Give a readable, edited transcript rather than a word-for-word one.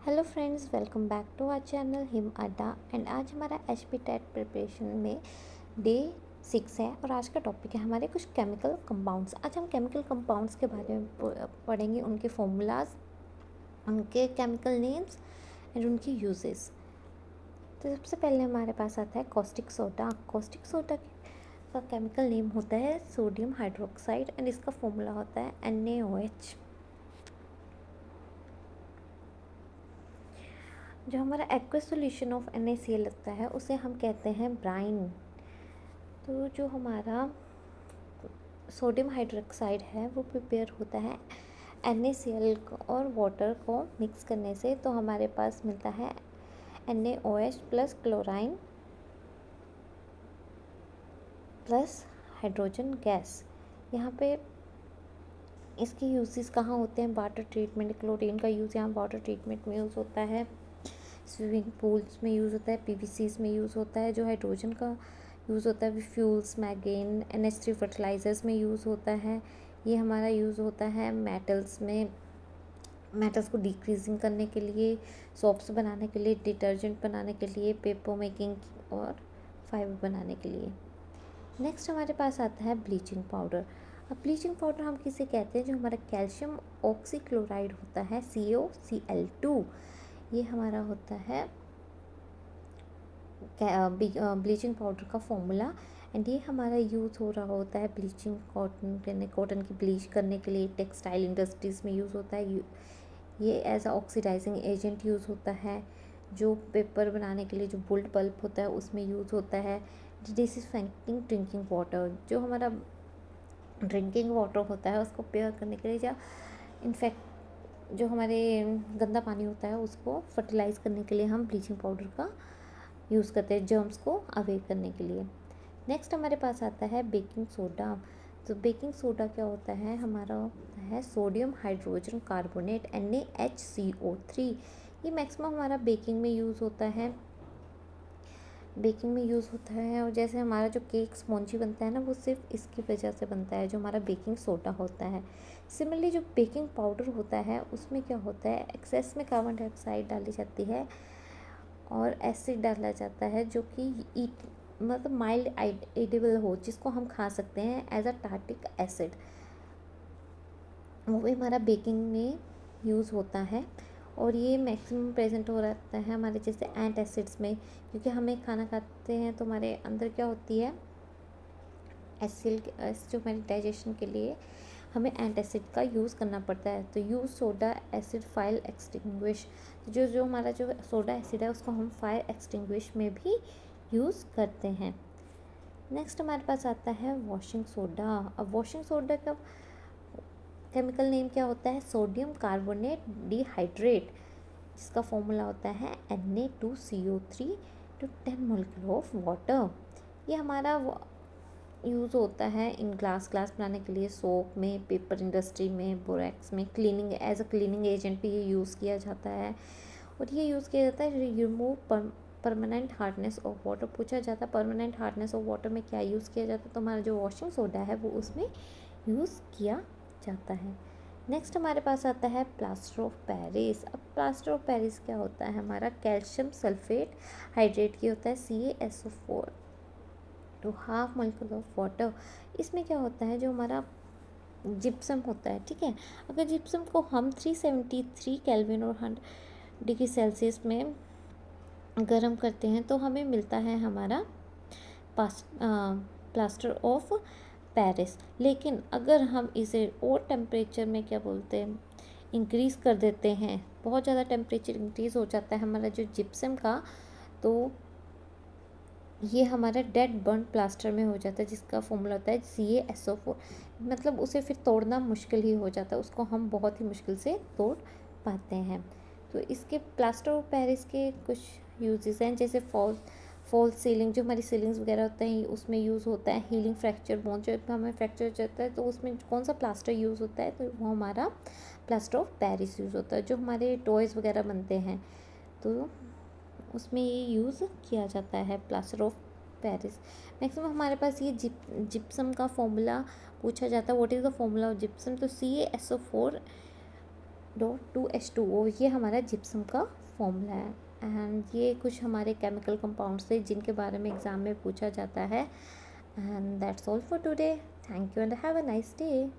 Hello friends, welcome back to our channel Him Adda. And आज हमारा H P TET preparation में day 6 है और आज का टॉपिक है हमारे कुछ केमिकल कंपाउंड्स। आज हम केमिकल कंपाउंड्स के बारे में पढ़ेंगे, उनके फॉर्मूलाज, उनके केमिकल नेम्स एंड उनकी यूजेस। तो सबसे पहले हमारे पास आता है कॉस्टिक सोडा। कॉस्टिक सोडा का केमिकल नेम होता है सोडियम हाइड्रोक्साइड एंड इसका फॉर्मूला होता है NaOH। जो हमारा एक्वस सॉल्यूशन ऑफ NaCl लगता है उसे हम कहते हैं ब्राइन। तो जो हमारा सोडियम हाइड्रोक्साइड है वो प्रिपेयर होता है NaCl और वाटर को मिक्स करने से, तो हमारे पास मिलता है NaOH plus chlorine plus hydrogen gas. यहाँ पे इसके यूजेस कहाँ होते हैं? Water treatment. क्लोरीन का यूज़ यहाँ वाटर ट्रीटमेंट में यूज़ होता है, स्विमिंग पूल्स में यूज़ होता है, PVCs में यूज़ होता है। जो हाइड्रोजन का यूज़ होता है फ्यूल्स, मैगेन, NH3 फर्टिलाइज़र्स में यूज़ होता है। ये हमारा यूज़ होता है मेटल्स में, मेटल्स को डिक्रीजिंग करने के लिए, सोप्स बनाने के लिए, डिटर्जेंट बनाने के लिए, पेपर मेकिंग और फाइबर बनाने के लिए। नेक्स्ट हमारे पास आता है ब्लीचिंग पाउडर। अब ब्लीचिंग पाउडर हम किसे कहते हैं? जो हमारा कैल्शियम ऑक्सीक्लोराइड होता है COCl2, ये हमारा होता है ब्लीचिंग पाउडर का फॉर्मूला। एंड ये हमारा यूज़ हो रहा होता है ब्लीचिंग कॉटन की ब्लीच करने के लिए, टेक्सटाइल इंडस्ट्रीज़ में यूज़ होता है। ये as a oxidising agent use होता है। जो पेपर बनाने के लिए जो वुड पल्प होता है उसमें यूज़ होता है। डिसइंफेक्टिंग ड्रिंकिंग वाटर, जो हमारा ड्रिंकिंग वाटर होता है उसको प्योर करने के लिए, या इनफेक्ट जो हमारे गंदा पानी होता है उसको फर्टिलाइज़ करने के लिए हम ब्लीचिंग पाउडर का यूज़ करते हैं, जर्म्स को अवे करने के लिए। नेक्स्ट हमारे पास आता है बेकिंग सोडा। तो बेकिंग सोडा क्या होता है? हमारा होता है सोडियम हाइड्रोजन कार्बोनेट NaHCO3। ये मैक्सिमम हमारा बेकिंग में यूज़ होता है, और जैसे हमारा जो केक स्पॉन्जी बनता है ना, वो सिर्फ इसकी वजह से बनता है, जो हमारा बेकिंग सोडा होता है। सिमिलरली जो बेकिंग पाउडर होता है उसमें क्या होता है? एक्सेस में कार्बन डाइऑक्साइड डाली जाती है और एसिड डाला जाता है, जो कि मतलब माइल्ड एडिबल हो, जिसको हम खा सकते हैं एज अ टार्टिक एसिड। वो भी हमारा बेकिंग में यूज़ होता है और ये मैक्सिमम प्रेजेंट हो रहता है हमारे जैसे एंट एसिड्स में, क्योंकि हमें खाना खाते हैं तो हमारे अंदर क्या होती है, एसिड, जो हमारी डाइजेशन के लिए हमें एंट एसिड का यूज़ करना पड़ता है। तो use soda acid fire extinguish, जो जो हमारा जो सोडा एसिड है उसको हम फायर एक्सटिंग्विश में भी यूज़ करते हैं। नेक्स्ट हमारे पास आता है वॉशिंग सोडा। अब वॉशिंग सोडा का केमिकल नेम क्या होता है? सोडियम कार्बोनेट डिहाइड्रेट, जिसका फॉर्मूला होता है Na2CO3 to 10 molecule of water. ये हमारा यूज़ होता है इन ग्लास बनाने के लिए, सोप में, पेपर इंडस्ट्री में, बोरेक्स में, cleaning as a cleaning agent भी ये यूज़ किया जाता है। और ये यूज़ किया जाता है remove permanent hardness of water. पूछा जाता है परमानेंट हार्डनेस ऑफ वाटर में क्या यूज़ किया जाता है? तो हमारा जो वॉशिंग सोडा है वो उसमें यूज़ किया जाता है। नेक्स्ट हमारे पास आता है प्लास्टर ऑफ पेरिस। अब प्लास्टर ऑफ पेरिस क्या होता है? हमारा कैल्शियम सल्फेट हाइड्रेट की होता है CaSO4 two half molecule of water. इसमें क्या होता है? जो हमारा जिप्सम होता है, ठीक है, अगर जिप्सम को हम 373 केल्विन और 100 डिग्री सेल्सियस में गर्म करते हैं तो हमें मिलता है हमारा प्लास्टर ऑफ पेरिस। लेकिन अगर हम इसे और टेम्परेचर में क्या बोलते हैं, इंक्रीज़ कर देते हैं, बहुत ज़्यादा टेम्परेचर इंक्रीज़ हो जाता है हमारा जो जिप्सम का, तो ये हमारा डेड बर्न प्लास्टर में हो जाता है, जिसका फॉर्मूला होता है CaSO4। मतलब उसे फिर तोड़ना मुश्किल ही हो जाता है, उसको हम बहुत ही मुश्किल से तोड़ पाते हैं। तो इसके प्लास्टर ऑफ पेरिस के कुछ यूजेस हैं, जैसे फॉल्स सीलिंग, जो हमारी सीलिंग्स वगैरह होते हैं उसमें यूज़ होता है। हीलिंग फ्रैक्चर बोन, जो हमें फ्रैक्चर हो जाता है तो उसमें कौन सा प्लास्टर यूज़ होता है? तो वो हमारा प्लास्टर ऑफ पेरिस यूज़ होता है। जो हमारे टॉयज़ वगैरह बनते हैं तो उसमें ये यूज़ किया जाता है प्लास्टर ऑफ पेरिस। मैक्सिमम हमारे पास ये जिप्सम का फॉर्मूला पूछा जाता है, what is the formula of gypsum? तो CaSO4 H2O, ये हमारा जिप्सम का फॉर्मूला है। एंड ये कुछ हमारे केमिकल कंपाउंड्स है जिनके बारे में एग्ज़ाम में पूछा जाता है। And that's all for today. Thank you and have a nice day.